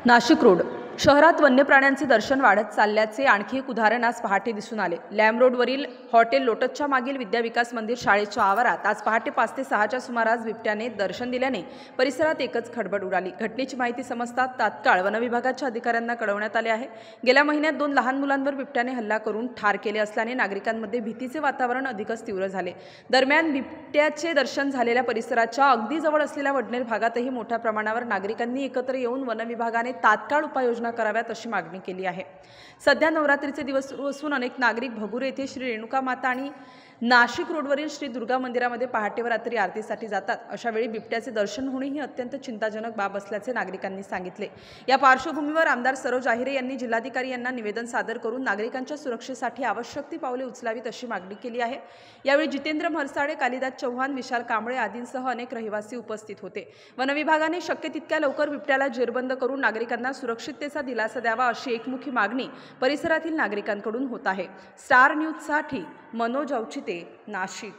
Nashik road शहरात वन्य प्राण्यांचे दर्शन वाढत चालल्याचे आणखी एक उदाहरण आज पहाटे दिसून आले। लॅम्ब रोडवरील हॉटेल लोटसच्या मागील विद्या विकास मंदिर शाळेच्या आवारात आज पहाटे 5 ते 6च्या सुमारास बिबट्याने दर्शन दिल्याने परिसरात एकच खळबळ उडाली। घटनेची माहिती समजताच तात्काळ वनविभागाच्या अधिकाऱ्यांना कळवण्यात आले आहे। गेल्या महिन्यात 2 लहान मुलांवर बिबट्याने हल्ला करून ठार केले असल्याने नागरिकांमध्ये भीतीचे वातावरण अधिकच तीव्र झाले। दरम्यान बिबट्याचे दर्शन झालेल्या परिसराच्या अगदी जवळ असलेल्या वडनेर भागातही मोठ्या प्रमाणावर नागरिकांनी एकत्र येऊन वनविभागाने तात्काळ उपाययोजना कराव्यात अशी मागणी केली आहे। सध्या नवरात्रीचे दिवस सुरू असून अनेक नागरिक भगूर येथे श्री रेणुका माता आणि नाशिक रोडवरील श्री दुर्गा मंदिरामध्ये पहाटे व रात्री आरतीसाठी जातात। अशा वेळी बिबट्याचे दर्शन होणे ही अत्यंत चिंताजनक बाब असल्याचे नागरिकांनी सांगितले। या पार्श्वभूमीवर आमदार सरोज आहिरे यांनी जिल्हाधिकारी यांना निवेदन सादर करून नागरिकांच्या सुरक्षेसाठी आवश्यक ती पावले उचलावीत अशी मागणी केली आहे। यावेळी जितेंद्र म्हरसाडे, कालिदास चव्हाण, विशाल कांबळे आदींसह अनेक रहिवासी उपस्थित होते। वनविभागाने शक्य तितक्या लवकर बिबट्याला जेरबंद करून नागरिकांना सुरक्षिततेचा दिलासा द्यावा अशी एकमुखी मागणी परिसरातील नागरिकांकडून होत आहे। स्टार न्यूजसाठी मनोज अवचिते, नाशिक।